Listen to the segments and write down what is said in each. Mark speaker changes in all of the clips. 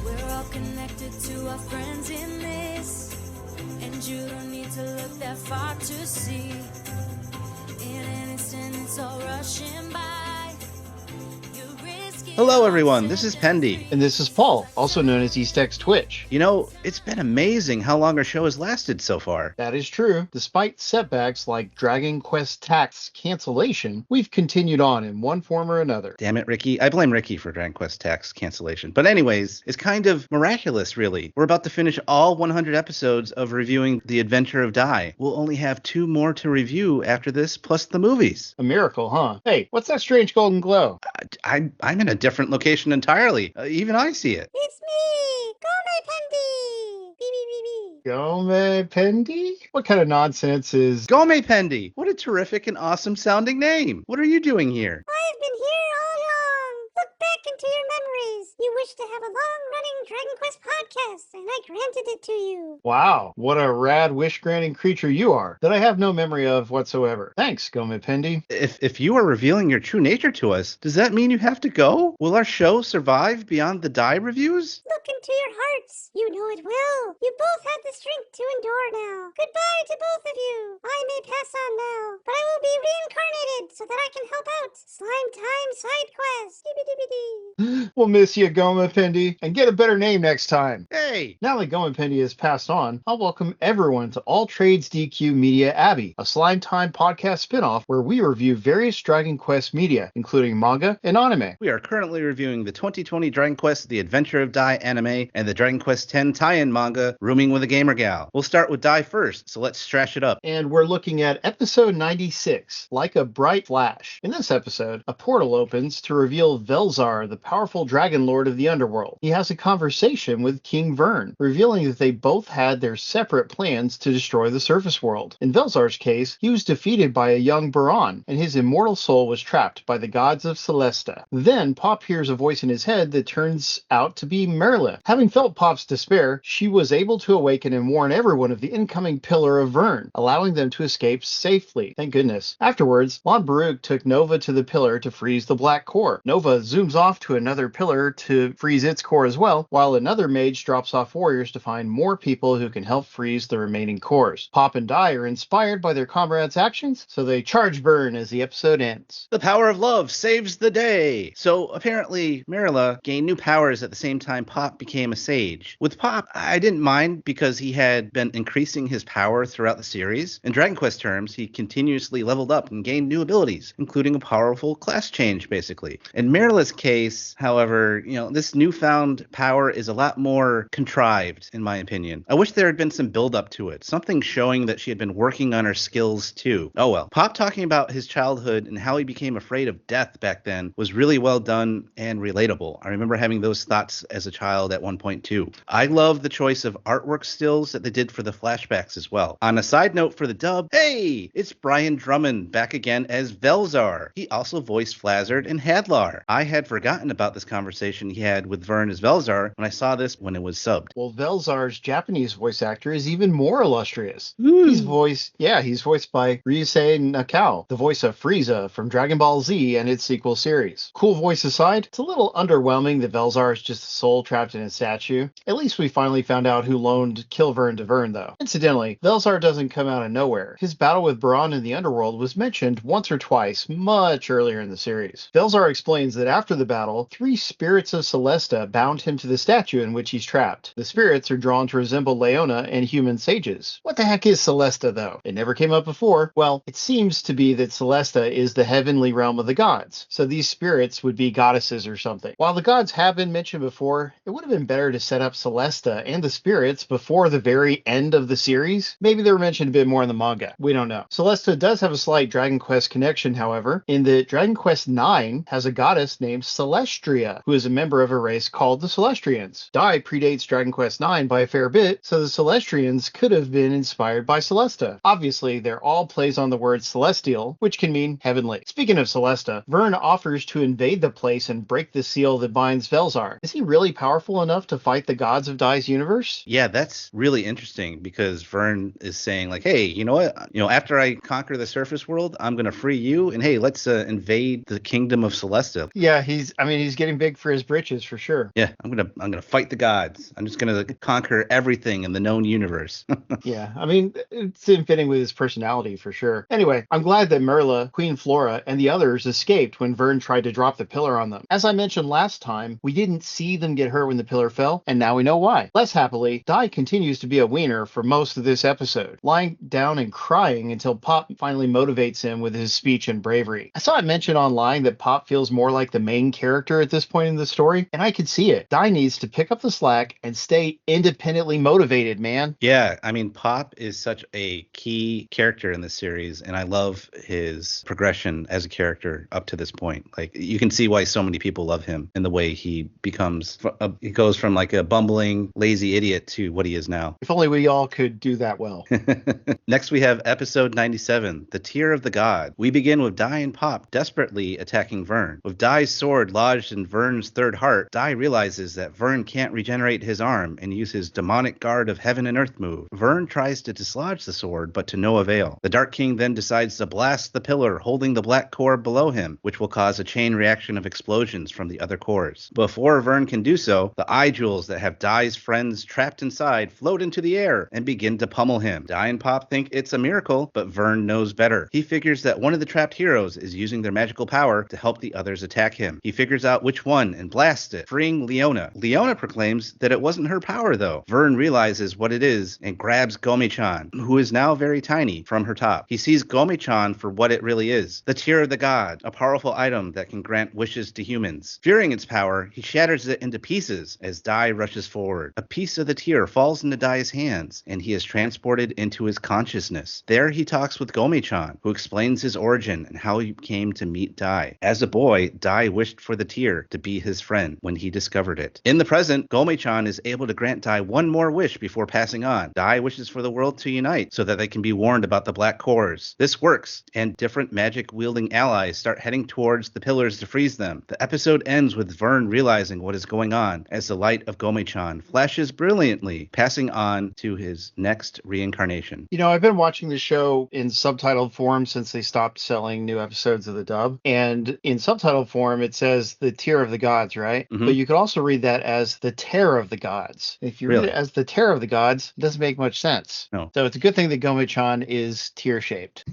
Speaker 1: We're all connected to our friends in this, and you don't need to look that far to see. In an instant, it's all rushing by.
Speaker 2: Hello everyone, this is Pendy.
Speaker 3: And this is Paul, also known as EastX Twitch.
Speaker 2: You know, it's been amazing how long our show has lasted so far.
Speaker 3: That is true. Despite setbacks like Dragon Quest Tax cancellation, we've continued on in one form or another.
Speaker 2: Damn it, Ricky. I blame Ricky for Dragon Quest Tax cancellation. But anyways, it's kind of miraculous, really. We're about to finish all 100 episodes of reviewing The Adventure of Dai. We'll only have 2 more to review after this, plus the movies.
Speaker 3: A miracle, huh? Hey, what's that strange golden glow?
Speaker 2: I'm in a different location entirely. Even I see it.
Speaker 1: It's me, Gome Pendy.
Speaker 3: Gome Pendy? What kind of nonsense is...
Speaker 2: Gome Pendy! What a terrific and awesome sounding name. What are you doing here?
Speaker 1: I've been here all along. Look back into your memories. You wish to have a long-running Dragon Quest podcast, and I granted it to you.
Speaker 3: Wow, what a rad wish-granting creature you are that I have no memory of whatsoever. Thanks, Gome Pendy.
Speaker 2: If you are revealing your true nature to us, does that mean you have to go? Will our show survive beyond the Dai reviews?
Speaker 1: Look into your hearts. You know it will. You both have the strength to endure now. Goodbye to both of you. I may pass on now, but I will be reincarnated so that I can help out. Slime Time Side Quest.
Speaker 3: We'll miss you, Gome Pendy, and get a better name next time.
Speaker 2: Hey!
Speaker 3: Now that Gome Pendy has passed on, I'll welcome everyone to Alltrades DQ Media Abbey, a Slime Time podcast spinoff where we review various Dragon Quest media, including manga and anime.
Speaker 2: We are currently reviewing the 2020 Dragon Quest The Adventure of Dai anime and the Dragon Quest X tie-in manga, Rooming with a Gamer Gal. We'll start with Dai first, so let's strash it up.
Speaker 3: And we're looking at episode 96, Like a Bright Flash. In this episode, a portal opens to reveal Velzar, the powerful dragon lord of the underworld. He has a conversation with King Vearn, revealing that they both had their separate plans to destroy the surface world. In Velzar's case, he was defeated by a young Vearn, and his immortal soul was trapped by the gods of Celesta. Then Pop hears a voice in his head that turns out to be Merla. Having felt Pop's despair, she was able to awaken and warn everyone of the incoming pillar of Vearn, allowing them to escape safely. Thank goodness. Afterwards, Lon Baruch took Nova to the pillar to freeze the black core. Nova zooms off to another pillar to freeze its core as well, while another mage drops off warriors to find more people who can help freeze the remaining cores. Pop and Dai are inspired by their comrades' actions, so they charge Vearn as the episode ends.
Speaker 2: The power of love saves the day! So apparently, Merla gained new powers at the same time Pop became a sage. With Pop, I didn't mind because he had been increasing his power throughout the series. In Dragon Quest terms, he continuously leveled up and gained new abilities, including a powerful class change, basically. In Merla's case, however, this newfound power is a lot more contrived, in my opinion. I wish there had been some build-up to it, something showing that she had been working on her skills too. Oh well. Pop talking about his childhood and how he became afraid of death back then was really well done and relatable. I remember having those thoughts as a child at one point too. I love the choice of artwork stills that they did for the flashbacks as well. On a side note for the dub, hey, it's Brian Drummond back again as Velzar. He also voiced Flazzard and Hadlar. I had forgotten about this conversation he had with Vearn as Velzar when I saw this when it was subbed.
Speaker 3: Well, Velzar's Japanese voice actor is even more illustrious. He's voiced by Ryusei Nakao, the voice of Frieza from Dragon Ball Z and its sequel series. Cool voice aside, it's a little underwhelming that Velzar is just a soul trapped in a statue. At least we finally found out who loaned Kilvern to Vearn, though. Incidentally, Velzar doesn't come out of nowhere. His battle with Baran in the underworld was mentioned once or twice much earlier in the series. Velzar explains that after the battle, 3 spirits of Celesta bound him to the statue in which he's trapped. The spirits are drawn to resemble Leona and human sages. What the heck is Celesta, though? It never came up before. Well, it seems to be that Celesta is the heavenly realm of the gods, so these spirits would be goddesses or something. While the gods have been mentioned before, it would have been better to set up Celesta and the spirits before the very end of the series. Maybe they were mentioned a bit more in the manga. We don't know. Celesta does have a slight Dragon Quest connection, however, in that Dragon Quest IX has a goddess named Celestria, who is a member member of a race called the Celestrians. Dai predates Dragon Quest IX by a fair bit, so the Celestrians could have been inspired by Celesta. Obviously, they're all plays on the word celestial, which can mean heavenly. Speaking of Celesta, Vearn offers to invade the place and break the seal that binds Velzar. Is he really powerful enough to fight the gods of Dai's universe?
Speaker 2: Yeah, that's really interesting because Vearn is saying like, hey, you know what? After I conquer the surface world, I'm going to free you. And hey, let's invade the kingdom of Celesta.
Speaker 3: Yeah, he's getting big for his britches for sure.
Speaker 2: Yeah, I'm going to fight the gods. I'm just going to conquer everything in the known universe.
Speaker 3: Yeah, I mean, it's in fitting with his personality for sure. Anyway, I'm glad that Merla, Queen Flora, and the others escaped when Vearn tried to drop the pillar on them. As I mentioned last time, we didn't see them get hurt when the pillar fell, and now we know why. Less happily, Dai continues to be a wiener for most of this episode, lying down and crying until Pop finally motivates him with his speech and bravery. I saw it mentioned online that Pop feels more like the main character at this point in the story, and I could see it. Dai needs to pick up the slack and stay independently motivated, man.
Speaker 2: Yeah, I mean, Pop is such a key character in this series, and I love his progression as a character up to this point. Like, you can see why so many people love him in the way he becomes, he goes from like a bumbling, lazy idiot to what he is now.
Speaker 3: If only we all could do that well.
Speaker 2: Next, we have episode 97, The Tear of the God. We begin with Dai and Pop desperately attacking Vearn. With Dai's sword lodged in Vearn's third heart, Dai realizes that Vearn can't regenerate his arm and use his demonic guard of heaven and earth move. Vearn tries to dislodge the sword, but to no avail. The Dark King then decides to blast the pillar holding the black core below him, which will cause a chain reaction of explosions from the other cores. Before Vearn can do so, the eye jewels that have Dai's friends trapped inside float into the air and begin to pummel him. Dai and Pop think it's a miracle, but Vearn knows better. He figures that one of the trapped heroes is using their magical power to help the others attack him. He figures out which one and blasts it, freeing Leona. Leona proclaims that it wasn't her power though. Vearn realizes what it is and grabs Gomi-chan, who is now very tiny, from her top. He sees Gomi-chan for what it really is, the Tear of the God, a powerful item that can grant wishes to humans. Fearing its power, he shatters it into pieces as Dai rushes forward. A piece of the tear falls into Dai's hands, and he is transported into his consciousness. There he talks with Gomi-chan, who explains his origin and how he came to meet Dai. As a boy, Dai wished for the tear to be his friend when he discovered it. In the present, Gomi-chan is able to grant Dai one more wish before passing on. Dai wishes for the world to unite so that they can be warned about the black cores. This works, and different magic-wielding allies start heading towards the pillars to freeze them. The episode ends with Vearn realizing what is going on as the light of Gomi-chan flashes brilliantly, passing on to his next reincarnation.
Speaker 3: You know, I've been watching the show in subtitled form since they stopped selling new episodes of the dub. And in subtitled form, it says the Tear of the Gods, right?
Speaker 2: Mhm.
Speaker 3: But you could also read that as the Terror of the Gods. If you read
Speaker 2: Really?
Speaker 3: it as the Terror of the Gods, it doesn't make much sense.
Speaker 2: No.
Speaker 3: So it's a good thing that Gomi-chan is tear-shaped.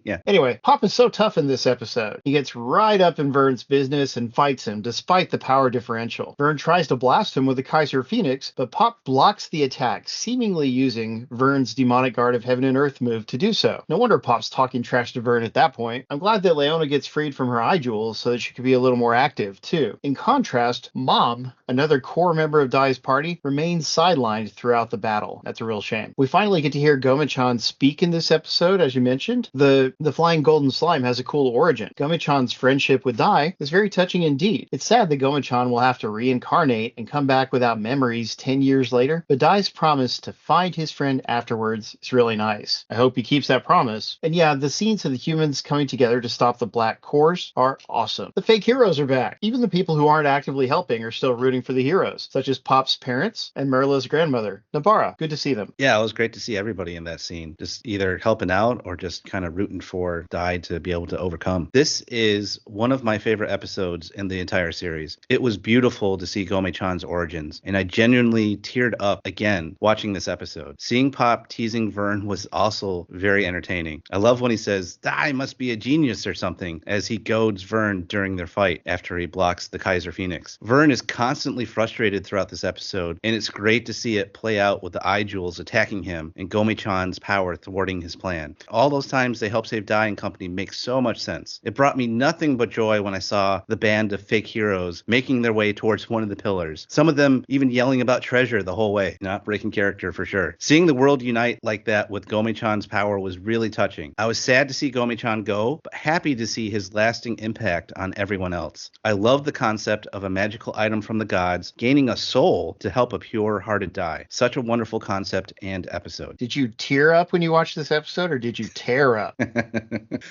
Speaker 2: Yeah.
Speaker 3: Anyway, Pop is so tough in this episode. He gets right up in Vearn's business and fights him despite the power differential. Vearn tries to blast him with the Kaiser Phoenix, but Pop blocks the attack, seemingly using Vearn's demonic guard of heaven and earth move to do so. No wonder Pop's talking trash to Vearn at that point. I'm glad that Leona gets freed from her eye jewels so that she could be a little more active, too. In contrast, Mom, another core member of Dai's party, remains sidelined throughout the battle. That's a real shame. We finally get to hear Gomi-chan speak in this episode, as you mentioned. The flying golden slime has a cool origin. Gomi-chan's friendship with Dai is very touching indeed. It's sad that Gomi-chan will have to reincarnate and come back without memories 10 years later, but Dai's promise to find his friend afterwards is really nice. I hope he keeps that promise. And yeah, the scenes of the humans coming together to stop the black cores are awesome. The fake heroes are back. Even the people who aren't actively helping are still rooting for the heroes, such as Pop's parents and Merla's grandmother, Nabara. Good to see them.
Speaker 2: Yeah, it was great to see everybody in that scene, just either helping out or just kind of rooting for Dai to be able to overcome. This is one of my favorite episodes in the entire series. It was beautiful to see Gomi-chan's origins, and I genuinely teared up again watching this episode. Seeing Pop teasing Vearn was also very entertaining. I love when he says, Dai must be a genius or something, as he goads Vearn during their fight after he blocks the Kaiser Phoenix. Vearn is constantly frustrated throughout this episode, and it's great to see it play out with the eye jewels attacking him and Gomi-chan's power thwarting his plan. All those times they help save Dai and company make so much sense. It brought me nothing but joy when I saw the band of fake heroes making their way towards one of the pillars. Some of them even yelling about treasure the whole way. Not breaking character for sure. Seeing the world unite like that with Gomi-chan's power was really touching. I was sad to see Gomi-chan go, but happy to see his lasting impact on everyone else. I love the concept concept of a magical item from the gods gaining a soul to help a pure-hearted Dai. Such a wonderful concept and episode.
Speaker 3: Did you tear up when you watched this episode, or did you tear up?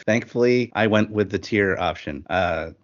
Speaker 2: Thankfully, I went with the tear option.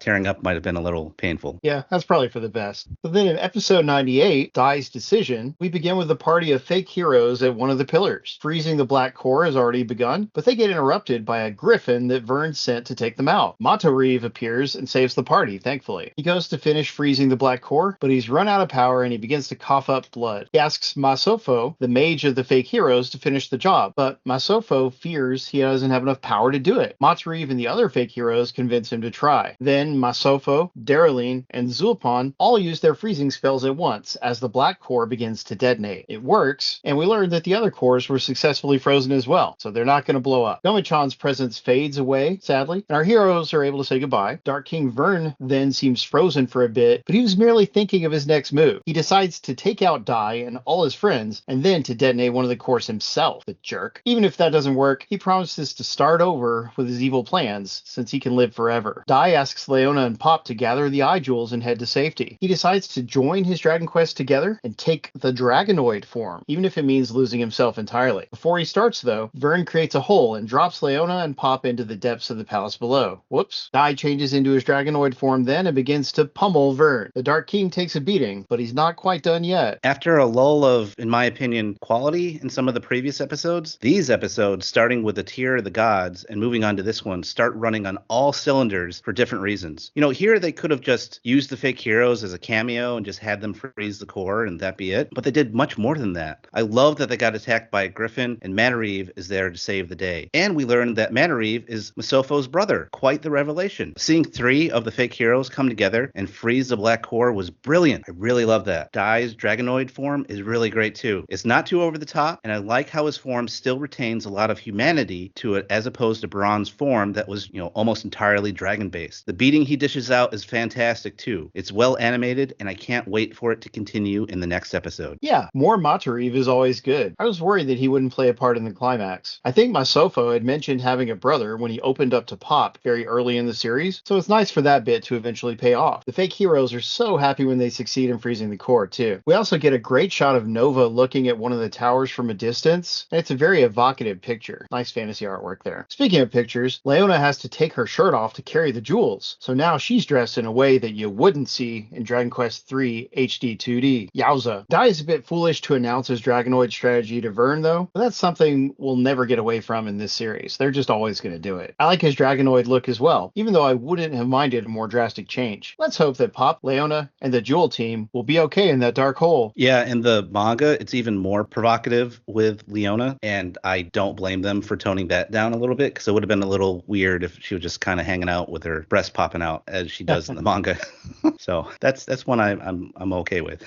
Speaker 2: Tearing up might have been a little painful.
Speaker 3: Yeah, that's probably for the best. But then in episode 98, Dai's Decision, we begin with a party of fake heroes at one of the pillars. Freezing the Black Core has already begun, but they get interrupted by a griffin that Vearn sent to take them out. Reeve appears and saves the party, thankfully. He goes to finish freezing the Black Core, but he's run out of power and he begins to cough up blood. He asks Masofo, the mage of the fake heroes, to finish the job, but Masofo fears he doesn't have enough power to do it. Reeve and the other fake heroes convince him to try. Then Masofo, Daryline, and Zulpon all use their freezing spells at once as the Black Core begins to detonate. It works, and we learn that the other cores were successfully frozen as well, so they're not going to blow up. Gomichan's presence fades away, sadly, and our heroes are able to say goodbye. Dark King Vearn then seems frozen for a bit, but he was merely thinking of his next move. He decides to take out Dai and all his friends, and then to detonate one of the cores himself, the jerk. Even if that doesn't work, he promises to start over with his evil plans, since he can live forever. Dai asks Leona and Pop to gather the eye jewels and head to safety. He decides to join his Dragon Quest together and take the Dragonoid form, even if it means losing himself entirely. Before he starts, though, Vearn creates a hole and drops Leona and Pop into the depths of the palace below. Whoops. Dai changes into his Dragonoid form then and begins to pummel Vearn. The Dark King takes a beating, but he's not quite done yet.
Speaker 2: After a lull of, in my opinion, quality in some of the previous episodes, these episodes, starting with the Tier of the Gods and moving on to this one, start running on all cylinders for different reasons. You know, here they could have just used the fake heroes as a cameo and just had them freeze the core and that be it, but they did much more than that. I love that they got attacked by a griffin and Reeve is there to save the day. And we learned that Reeve is Masofo's brother. Quite the revelation. Seeing 3 of the fake heroes come together and freeze the Black Core was brilliant. I really love that. Dai's Dragonoid form is really great too. It's not too over the top, and I like how his form still retains a lot of humanity to it as opposed to Bron's form that was, almost entirely dragon-based. The beating he dishes out is fantastic too. It's well animated, and I can't wait for it to continue in the next episode.
Speaker 3: Yeah, more Reeve is always good. I was worried that he wouldn't play a part in the climax. I think Masofo had mentioned having a brother when he opened up to Pop very early in the series, so it's nice for that bit to eventually pay off. The fake heroes are so happy when they succeed in freezing the core too. We also get a great shot of Nova looking at one of the towers from a distance, and it's a very evocative picture. Nice fantasy artwork there. Speaking of pictures, Leona has to take her shirt off to carry the jewels, so now she's dressed in a way that you wouldn't see in Dragon Quest III HD 2D. Yowza. Dai is a bit foolish to announce his Dragonoid strategy to Vearn though, but that's something we'll never get away from in this series. They're just always going to do it. I like his Dragonoid look as well, even though I wouldn't have minded a more drastic change. Let's hope that Pop, Leona, and the Jewel team will be okay in that dark hole.
Speaker 2: Yeah, in the manga, it's even more provocative with Leona, and I don't blame them for toning that down a little bit, because it would have been a little weird if she was just kind of hanging out with her breast popping out as she does in the manga. So that's one I'm okay with.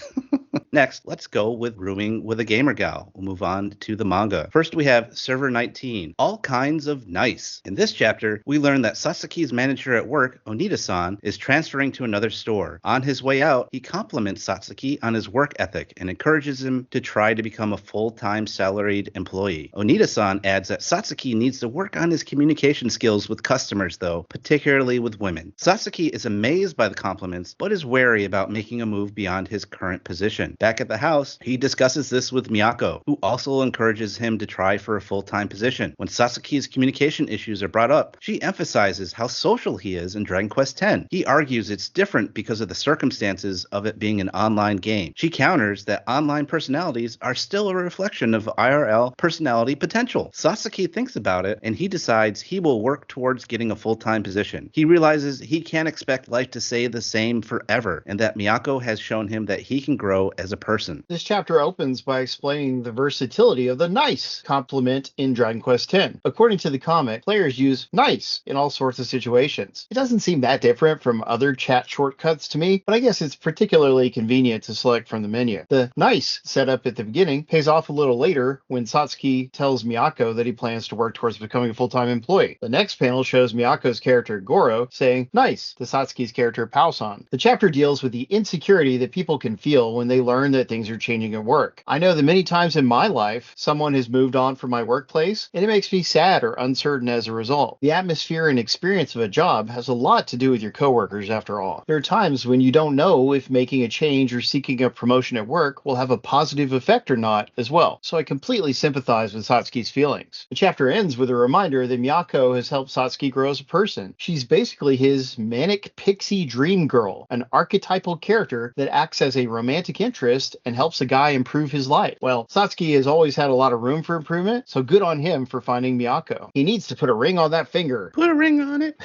Speaker 2: Next, let's go with Rooming with a Gamer Gal. We'll move on to the manga. First, we have Server 19, All Kinds of Nice. In this chapter, we learn that Satsuki's manager at work, Onita-san, is transferring to another store. On his way out, he compliments Satsuki on his work ethic and encourages him to try to become a full-time salaried employee. Onita-san adds that Satsuki needs to work on his communication skills with customers, though, particularly with women. Satsuki is amazed by the compliments, but is wary about making a move beyond his current position. Back at the house, he discusses this with Miyako, who also encourages him to try for a full-time position. When Satsuki's communication issues are brought up, she emphasizes how social he is in Dragon Quest X. He argues it's different because of the circumstances of it being an online game. She counters that online personalities are still a reflection of IRL personality potential. Satsuki thinks about it, and he decides he will work towards getting a full-time position. He realizes he can't expect life to stay the same forever, and that Miyako has shown him that he can grow as a person.
Speaker 3: This chapter opens by explaining the versatility of the nice complement in Dragon Quest X. According to the comic, players use nice in all sorts of situations. It doesn't seem that different from other chat shortcuts to me, but I guess it's particularly convenient to select from the menu. The nice setup at the beginning pays off a little later when Satsuki tells Miyako that he plans to work towards becoming a full-time employee. The next panel shows Miyako's character Goro saying nice to Satsuki's character Pausan. The chapter deals with the insecurity that people can feel when they they learn that things are changing at work. I know that many times in my life, someone has moved on from my workplace, and it makes me sad or uncertain as a result. The atmosphere and experience of a job has a lot to do with your coworkers, after all. There are times when you don't know if making a change or seeking a promotion at work will have a positive effect or not as well, so I completely sympathize with Satsuki's feelings. The chapter ends with a reminder that Miyako has helped Satsuki grow as a person. She's basically his manic pixie dream girl, an archetypal character that acts as a romantic interest and helps a guy improve his life. Well, Satsuki has always had a lot of room for improvement, so good on him for finding Miyako. He needs to put a ring on that finger.
Speaker 2: Put a ring on it.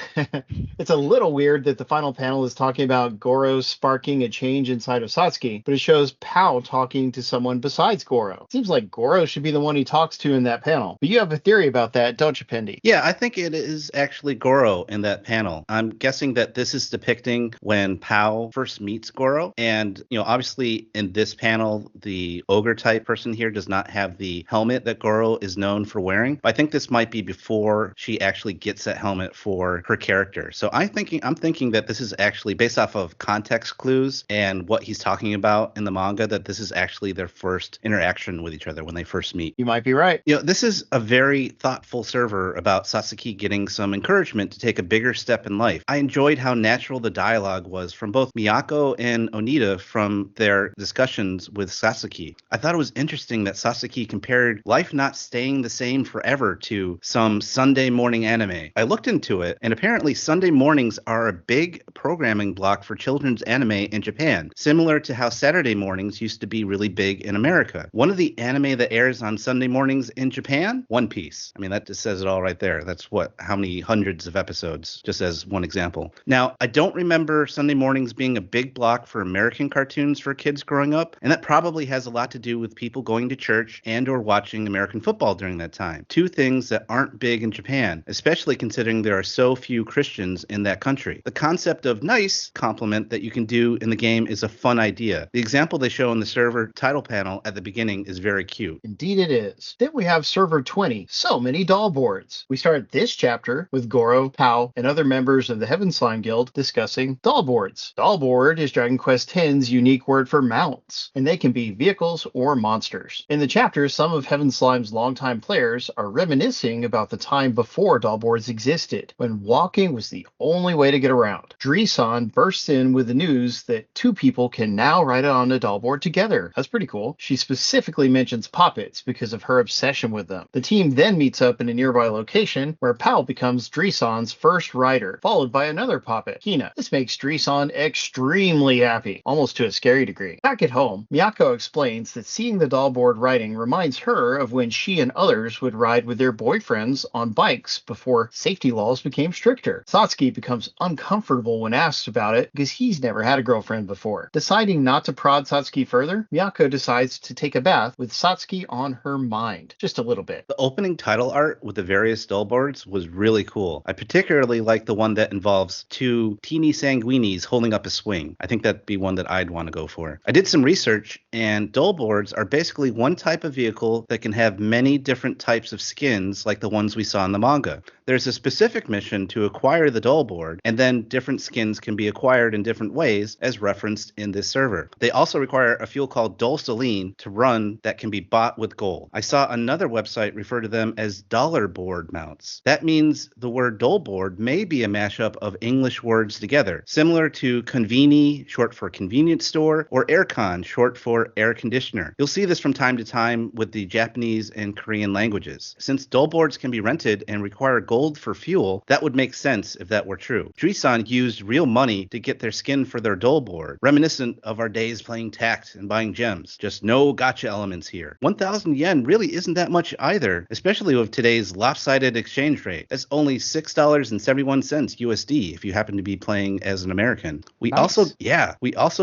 Speaker 3: It's a little weird that the final panel is talking about Goro sparking a change inside of Satsuki, but it shows Pao talking to someone besides Goro. Seems like Goro should be the one he talks to in that panel. But you have a theory about that, don't you, Pendy?
Speaker 2: Yeah, I think it is actually Goro in that panel. I'm guessing that this is depicting when Pao first meets Goro. And, obviously in this panel, the ogre type person here does not have the helmet that Goro is known for wearing. But I think this might be before she actually gets that helmet for her character. So I'm thinking that this is actually based off of context clues and what he's talking about in the manga, that this is actually their first interaction with each other when they first meet.
Speaker 3: You might be right.
Speaker 2: This is a very thoughtful server about Satsuki getting some encouragement to take a bigger step in life. I enjoyed how natural the dialogue was from both Miyako and Onita from their discussions with Satsuki. I thought it was interesting that Satsuki compared life not staying the same forever to some Sunday morning anime. I looked into it, and apparently Sunday mornings are a big programming block for children's anime in Japan, similar to how Saturday mornings used to be really big in America. One of the anime that airs on Sunday mornings in Japan, One Piece. I mean, that just says it all right there. That's how many hundreds of episodes, just as one example. Now, I don't remember Sunday mornings being a big block for American cartoons for kids growing up, and that probably has a lot to do with people going to church and or watching American football during that time. Two things that aren't big in Japan, especially considering there are so few Christians in that country. The concept of nice compliment that you can do in the game is a fun idea. The example they show in the server title panel at the beginning is very cute.
Speaker 3: Indeed it is. Then we have server 20. So many doll boards. We start this chapter with Goro, Pao, and other members of the Heaven Slime Guild discussing doll boards. Doll board is Dragon Quest X's unique word for mounts, and they can be vehicles or monsters. In the chapter, some of Heaven Slime's longtime players are reminiscing about the time before doll boards existed, when walking was the only way to get around. Dree-san bursts in with the news that two people can now ride on a doll board together. That's pretty cool. She specifically mentions poppets because of her obsession with them. The team then meets up in a nearby location where Pao becomes Dree-san's first rider, followed by another poppet, Hina. This makes Dree-san extremely happy, almost to a scary degree. Back at home, Miyako explains that seeing the doll board riding reminds her of when she and others would ride with their boyfriends on bikes before safety laws became stricter. Satsuki becomes uncomfortable when asked about it because he's never had a girlfriend before. Deciding not to prod Satsuki further, Miyako decides to take a bath with Satsuki on her mind. Just a little bit.
Speaker 2: The opening title art with the various doll boards was really cool. I particularly like the one that involves two teeny sanguinis holding up a swing. I think that'd be one that I'd want to go for. I did some research, and doll boards are basically one type of vehicle that can have many different types of skins like the ones we saw in the manga. There's a specific mission to acquire the doll board, and then different skins can be acquired in different ways as referenced in this server. They also require a fuel called Dolceline to run that can be bought with gold. I saw another website refer to them as dollar board mounts. That means the word doll board may be a mashup of English words together, similar to conveni, short for convenience store, or aircon, short for air conditioner. You'll see this from time to time with the Japanese and Korean languages. Since doll boards can be rented and require gold for fuel, that would make sense if that were true. Dree-san used real money to get their skin for their doll board, reminiscent of our days playing tact and buying gems. Just no gotcha elements here. 1,000 yen really isn't that much either, especially with today's lopsided exchange rate. That's only $6.71 USD if you happen to be playing as an American. We also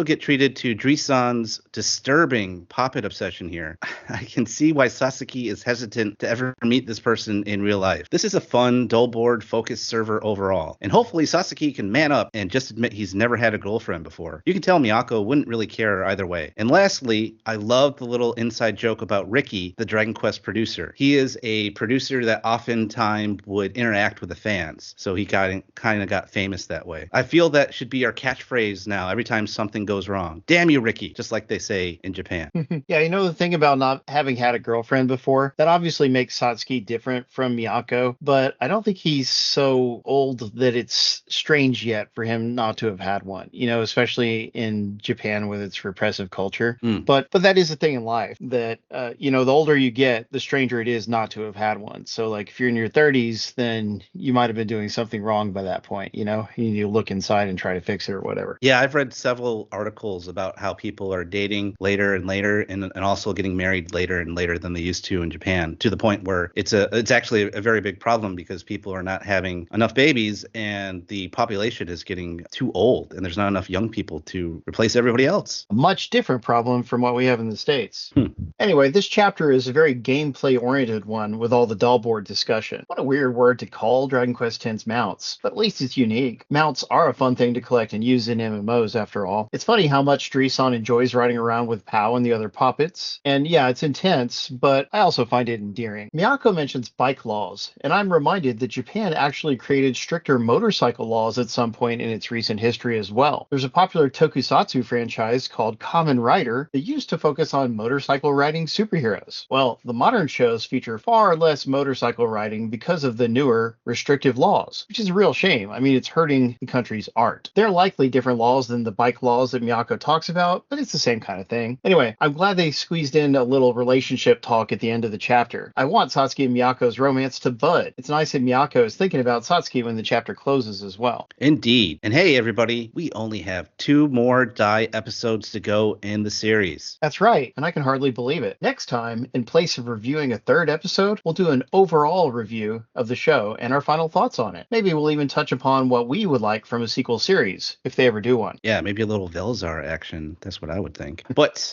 Speaker 2: get treated to Dree-san's disturbing poppet obsession here. I can see why Satsuki is hesitant to ever meet this person in real life. This is a fun fun, dull-bored, focused server overall. And hopefully Sasaki can man up and just admit he's never had a girlfriend before. You can tell Miyako wouldn't really care either way. And lastly, I love the little inside joke about Ricky, the Dragon Quest producer. He is a producer that oftentimes would interact with the fans, so he kind of got famous that way. I feel that should be our catchphrase now every time something goes wrong. Damn you, Ricky, just like they say in Japan.
Speaker 3: Yeah, you know the thing about not having had a girlfriend before, that obviously makes Satsuki different from Miyako, but I don't think he's so old that it's strange yet for him not to have had one, you know, especially in Japan with its repressive culture. But that is a thing in life that, you know, the older you get, the stranger it is not to have had one. So like if you're in your 30s, then you might have been doing something wrong by that point, you know, you need to look inside and try to fix it or whatever.
Speaker 2: Yeah, I've read several articles about how people are dating later and later and also getting married later and later than they used to in Japan, to the point where it's actually a very big problem because people are not having enough babies and the population is getting too old and there's not enough young people to replace everybody else.
Speaker 3: A much different problem from what we have in the States. Anyway, this chapter is a very gameplay-oriented one with all the doll board discussion. What a weird word to call Dragon Quest X's mounts, but at least it's unique. Mounts are a fun thing to collect and use in MMOs after all. It's funny how much Dreeson enjoys riding around with Pow and the other puppets, and yeah, it's intense, but I also find it endearing. Miyako mentions bike laws, and I'm reminded that Japan actually created stricter motorcycle laws at some point in its recent history as well. There's a popular tokusatsu franchise called Kamen Rider that used to focus on motorcycle riding superheroes. Well, the modern shows feature far less motorcycle riding because of the newer restrictive laws, which is a real shame. I mean, it's hurting the country's art. They're likely different laws than the bike laws that Miyako talks about, but it's the same kind of thing. Anyway, I'm glad they squeezed in a little relationship talk at the end of the chapter. I want Satsuki and Miyako's romance to bud. It's nice that Miyako is thinking about Satsuki when the chapter closes as well.
Speaker 2: Indeed. And hey, everybody, we only have 2 more Dai episodes to go in the series.
Speaker 3: That's right, and I can hardly believe it. Next time, in place of reviewing a 3rd episode, we'll do an overall review of the show and our final thoughts on it. Maybe we'll even touch upon what we would like from a sequel series, if they ever do one.
Speaker 2: Yeah, maybe a little Velzar action. That's what I would think.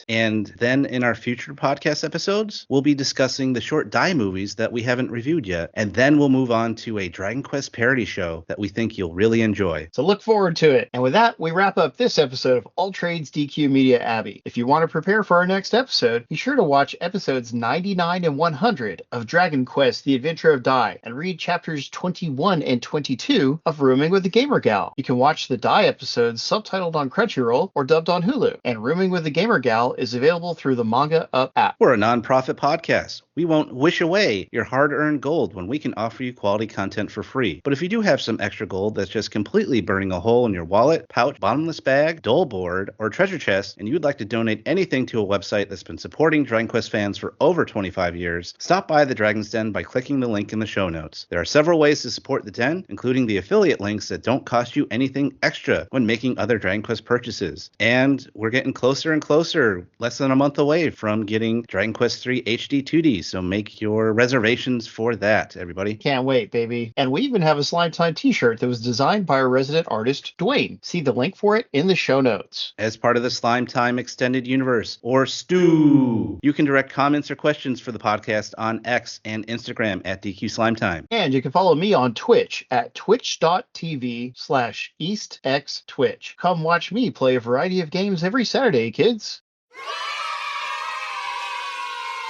Speaker 2: And then in our future podcast episodes, we'll be discussing the short Dai movies that we haven't reviewed yet. And then we'll move on to a Dragon Quest parody show that we think you'll really enjoy.
Speaker 3: So look forward to it. And with that, we wrap up this episode of Alltrades DQ Media Abbey. If you want to prepare for our next episode, be sure to watch episodes 99 and 100 of Dragon Quest: The Adventure of Dai and read chapters 21 and 22 of Rooming with the Gamer Gal. You can watch the Dai episodes subtitled on Crunchyroll or dubbed on Hulu. And Rooming with the Gamer Gal is available through the Manga Up app.
Speaker 2: We're a non-profit podcast. We won't wish away your hard-earned gold when we can offer you quality content for free. But if you do have some extra gold that's just completely burning a hole in your wallet, pouch, bottomless bag, dole board, or treasure chest, and you'd like to donate anything to a website that's been supporting Dragon Quest fans for over 25 years, stop by the Dragon's Den by clicking the link in the show notes. There are several ways to support the Den, including the affiliate links that don't cost you anything extra when making other Dragon Quest purchases. And we're getting closer and closer, less than a month away from getting Dragon Quest 3 HD 2D, so make your reservations for that, everybody.
Speaker 3: Can't wait, baby. And we even have a Slime Time t-shirt that was designed by our resident artist, Dwayne. See the link for it in the show notes.
Speaker 2: As part of the Slime Time Extended Universe, or STU, you can direct comments or questions for the podcast on X and Instagram at DQ Slime Time.
Speaker 3: And you can follow me on Twitch at twitch.tv/EastXTwitch. Come watch me play a variety of games every Saturday, kids.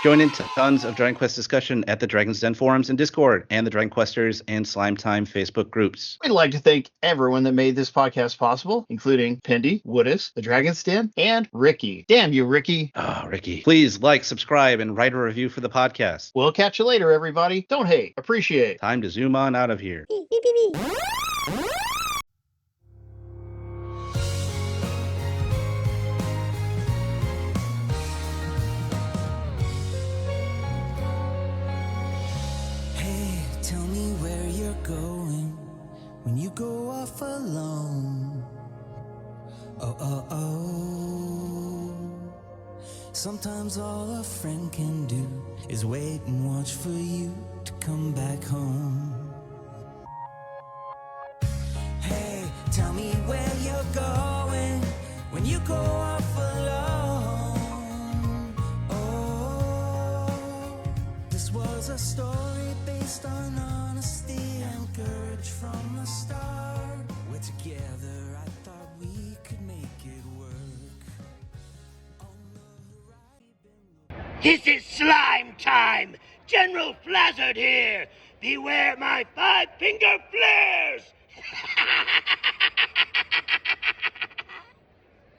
Speaker 2: Join in tons of Dragon Quest discussion at the Dragon's Den forums and Discord, and the Dragon Questers and Slime Time Facebook groups.
Speaker 3: We'd like to thank everyone that made this podcast possible, including Pendy, Woodus, the Dragon's Den, and Ricky. Damn you, Ricky.
Speaker 2: Oh, Ricky. Please like, subscribe, and write a review for the podcast.
Speaker 3: We'll catch you later, everybody. Don't hate, appreciate.
Speaker 2: Time to zoom on out of here.
Speaker 1: Beep, beep, beep, beep.
Speaker 4: Tell me where you're going when you go off alone. Oh, oh, oh. Sometimes all a friend can do is wait and watch for you to come back home. Hey, tell me where you're going when you go off alone. Oh, this was a story based on honesty.
Speaker 5: This is slime time! General Flazzard here! Beware my five-finger flare!